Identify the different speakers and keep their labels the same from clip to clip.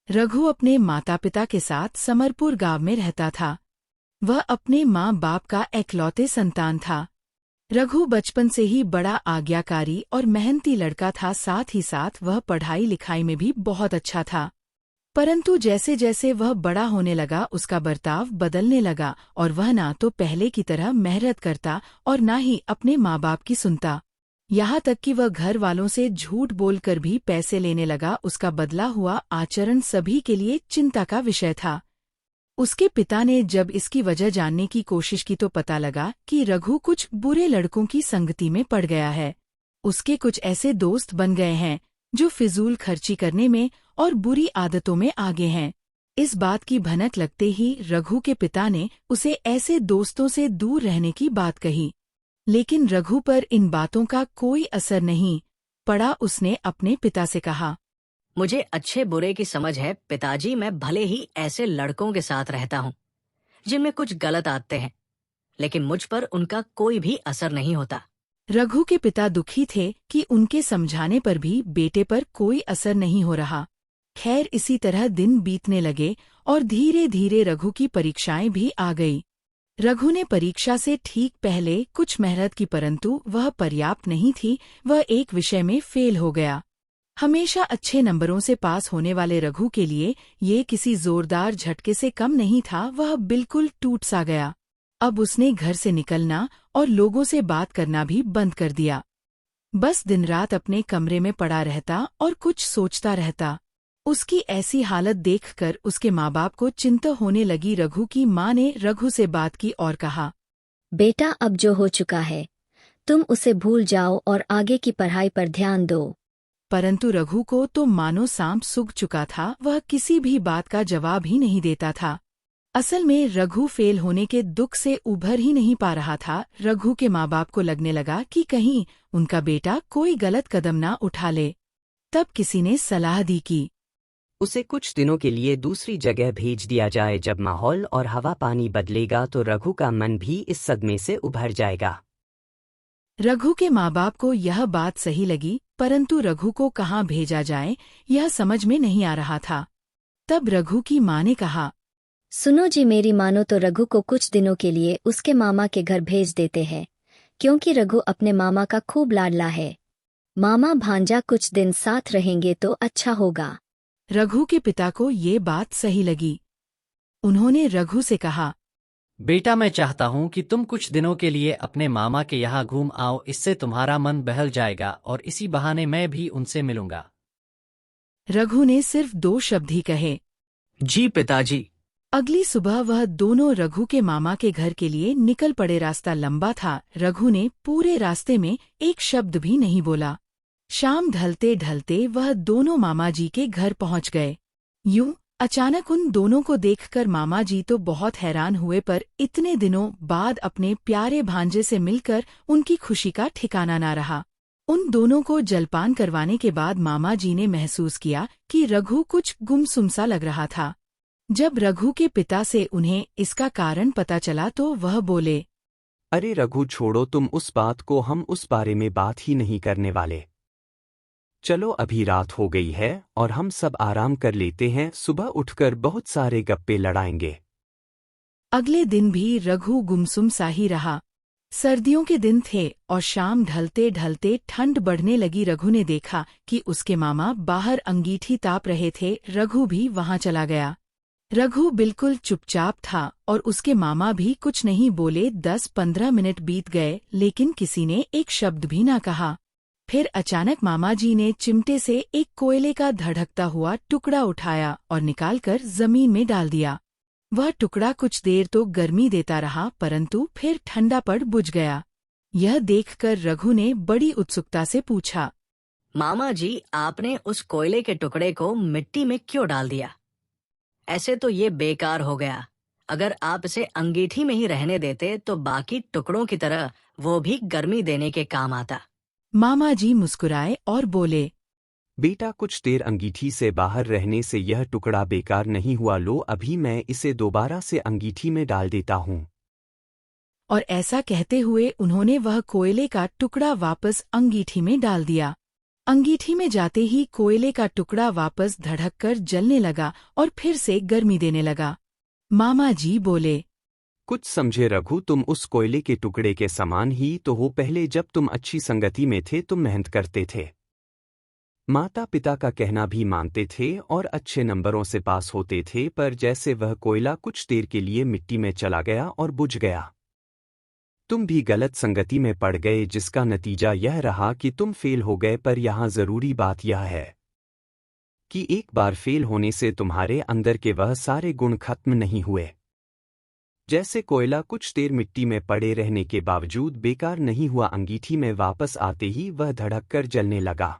Speaker 1: रघु अपने माता पिता के साथ समरपुर गांव में रहता था। वह अपने माँ बाप का इकलौते संतान था। रघु बचपन से ही बड़ा आज्ञाकारी और मेहनती लड़का था, साथ ही साथ वह पढ़ाई लिखाई में भी बहुत अच्छा था। परंतु जैसे जैसे वह बड़ा होने लगा उसका बर्ताव बदलने लगा और वह ना तो पहले की तरह मेहनत करता और ना ही अपने माँ बाप की सुनता। यहाँ तक कि वह घर वालों से झूठ बोलकर भी पैसे लेने लगा। उसका बदला हुआ आचरण सभी के लिए चिंता का विषय था। उसके पिता ने जब इसकी वजह जानने की कोशिश की तो पता लगा कि रघु कुछ बुरे लड़कों की संगति में पड़ गया है। उसके कुछ ऐसे दोस्त बन गए हैं जो फिजूल खर्ची करने में और बुरी आदतों में आगे हैं। इस बात की भनक लगते ही रघु के पिता ने उसे ऐसे दोस्तों से दूर रहने की बात कही, लेकिन रघु पर इन बातों का कोई असर नहीं पड़ा। उसने अपने पिता से कहा,
Speaker 2: मुझे अच्छे बुरे की समझ है पिताजी। मैं भले ही ऐसे लड़कों के साथ रहता हूँ जिनमें कुछ गलत आदतें हैं, लेकिन मुझ पर उनका कोई भी असर नहीं होता।
Speaker 1: रघु के पिता दुखी थे कि उनके समझाने पर भी बेटे पर कोई असर नहीं हो रहा। खैर, इसी तरह दिन बीतने लगे और धीरे धीरे रघु की परीक्षाएं भी आ गई। रघु ने परीक्षा से ठीक पहले कुछ मेहनत की, परंतु वह पर्याप्त नहीं थी। वह एक विषय में फेल हो गया। हमेशा अच्छे नंबरों से पास होने वाले रघु के लिए ये किसी जोरदार झटके से कम नहीं था। वह बिल्कुल टूट सा गया। अब उसने घर से निकलना और लोगों से बात करना भी बंद कर दिया। बस दिन रात अपने कमरे में पड़ा रहता और कुछ सोचता रहता। उसकी ऐसी हालत देखकर उसके माँ बाप को चिंता होने लगी। रघु की माँ ने रघु से बात की और कहा,
Speaker 3: बेटा, अब जो हो चुका है तुम उसे भूल जाओ और आगे की पढ़ाई पर ध्यान दो।
Speaker 1: परंतु रघु को तो मानो सांप सूंघ चुका था। वह किसी भी बात का जवाब ही नहीं देता था। असल में रघु फेल होने के दुख से उभर ही नहीं पा रहा था। रघु के माँ बाप को लगने लगा कि कहीं उनका बेटा कोई गलत कदम ना उठा ले। तब किसी ने सलाह दी कि
Speaker 4: उसे कुछ दिनों के लिए दूसरी जगह भेज दिया जाए। जब माहौल और हवा पानी बदलेगा तो रघु का मन भी इस सदमे से उभर जाएगा।
Speaker 1: रघु के माँ बाप को यह बात सही लगी, परंतु रघु को कहाँ भेजा जाए यह समझ में नहीं आ रहा था। तब रघु की माँ ने कहा,
Speaker 3: सुनो जी, मेरी मानो तो रघु को कुछ दिनों के लिए उसके मामा के घर भेज देते हैं, क्योंकि रघु अपने मामा का खूब लाडला है। मामा भांजा कुछ दिन साथ रहेंगे तो अच्छा होगा।
Speaker 1: रघु के पिता को ये बात सही लगी। उन्होंने रघु से कहा,
Speaker 5: बेटा, मैं चाहता हूँ कि तुम कुछ दिनों के लिए अपने मामा के यहाँ घूम आओ। इससे तुम्हारा मन बहल जाएगा और इसी बहाने मैं भी उनसे मिलूंगा।
Speaker 1: रघु ने सिर्फ 2 शब्द ही कहे,
Speaker 6: जी पिताजी।
Speaker 1: अगली सुबह वह दोनों रघु के मामा के घर के लिए निकल पड़े। रास्ता लंबा था। रघु ने पूरे रास्ते में एक शब्द भी नहीं बोला। शाम ढलते ढलते वह दोनों मामा जी के घर पहुंच गए। यूं अचानक उन दोनों को देखकर मामा जी तो बहुत हैरान हुए, पर इतने दिनों बाद अपने प्यारे भांजे से मिलकर उनकी खुशी का ठिकाना ना रहा। उन दोनों को जलपान करवाने के बाद मामा जी ने महसूस किया कि रघु कुछ गुमसुम सा लग रहा था। जब रघु के पिता से उन्हें इसका कारण पता चला तो वह बोले,
Speaker 7: अरे रघु, छोड़ो तुम उस बात को, हम उस बारे में बात ही नहीं करने वाले। चलो, अभी रात हो गई है और हम सब आराम कर लेते हैं। सुबह उठकर बहुत सारे गप्पे लड़ाएंगे।
Speaker 1: अगले दिन भी रघु गुमसुम सा ही रहा। सर्दियों के दिन थे और शाम ढलते ढलते ठंड बढ़ने लगी। रघु ने देखा कि उसके मामा बाहर अंगीठी ताप रहे थे। रघु भी वहां चला गया। रघु बिल्कुल चुपचाप था और उसके मामा भी कुछ नहीं बोले। 10-15 मिनट बीत गए, लेकिन किसी ने एक शब्द भी ना कहा। फिर अचानक मामा जी ने चिमटे से एक कोयले का धड़कता हुआ टुकड़ा उठाया और निकालकर जमीन में डाल दिया। वह टुकड़ा कुछ देर तो गर्मी देता रहा, परंतु फिर ठंडा पड़ बुझ गया। यह देखकर रघु ने बड़ी उत्सुकता से पूछा,
Speaker 2: मामा जी, आपने उस कोयले के टुकड़े को मिट्टी में क्यों डाल दिया? ऐसे तो ये बेकार हो गया। अगर आप इसे अंगीठी में ही रहने देते तो बाकी टुकड़ों की तरह वो भी गर्मी देने के काम आता।
Speaker 1: मामा जी मुस्कुराए और बोले,
Speaker 7: बेटा, कुछ देर अंगीठी से बाहर रहने से यह टुकड़ा बेकार नहीं हुआ। लो, अभी मैं इसे दोबारा से अंगीठी में डाल देता हूँ।
Speaker 1: और ऐसा कहते हुए उन्होंने वह कोयले का टुकड़ा वापस अंगीठी में डाल दिया। अंगीठी में जाते ही कोयले का टुकड़ा वापस धड़ककर जलने लगा और फिर से गर्मी देने लगा। मामा जी बोले,
Speaker 7: कुछ समझे रघु, तुम उस कोयले के टुकड़े के समान ही तो हो। पहले जब तुम अच्छी संगति में थे तुम मेहनत करते थे, माता पिता का कहना भी मानते थे और अच्छे नंबरों से पास होते थे, पर जैसे वह कोयला कुछ देर के लिए मिट्टी में चला गया और बुझ गया, तुम भी गलत संगति में पड़ गए, जिसका नतीजा यह रहा कि तुम फेल हो गए। पर यहाँ जरूरी बात यह है कि एक बार फेल होने से तुम्हारे अंदर के वह सारे गुण खत्म नहीं हुए। जैसे कोयला कुछ देर मिट्टी में पड़े रहने के बावजूद बेकार नहीं हुआ, अंगीठी में वापस आते ही वह धड़ककर जलने लगा,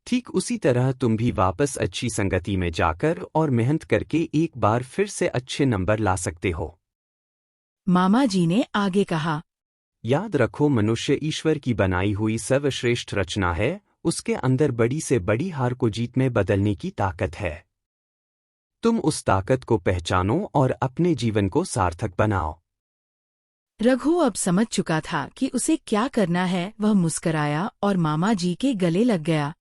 Speaker 7: ठीक उसी तरह तुम भी वापस अच्छी संगति में जाकर और मेहनत करके एक बार फिर से अच्छे नंबर ला सकते हो।
Speaker 1: मामा जी ने आगे कहा,
Speaker 7: याद रखो, मनुष्य ईश्वर की बनाई हुई सर्वश्रेष्ठ रचना है। उसके अंदर बड़ी से बड़ी हार को जीत में बदलने की ताकत है। तुम उस ताकत को पहचानो और अपने जीवन को सार्थक बनाओ।
Speaker 1: रघु अब समझ चुका था कि उसे क्या करना है। वह मुस्कराया और मामा जी के गले लग गया।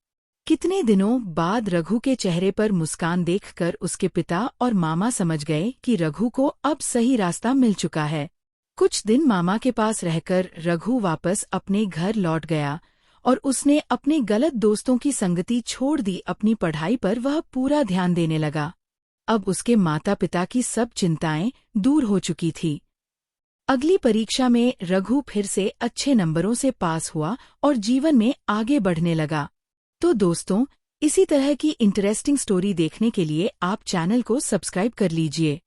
Speaker 1: कितने दिनों बाद रघु के चेहरे पर मुस्कान देखकर उसके पिता और मामा समझ गए कि रघु को अब सही रास्ता मिल चुका है। कुछ दिन मामा के पास रहकर रघु वापस अपने घर लौट गया और उसने अपने गलत दोस्तों की संगति छोड़ दी। अपनी पढ़ाई पर वह पूरा ध्यान देने लगा। अब उसके माता पिता की सब चिंताएं दूर हो चुकी थी। अगली परीक्षा में रघु फिर से अच्छे नंबरों से पास हुआ और जीवन में आगे बढ़ने लगा। तो दोस्तों, इसी तरह की इंटरेस्टिंग स्टोरी देखने के लिए आप चैनल को सब्सक्राइब कर लीजिए।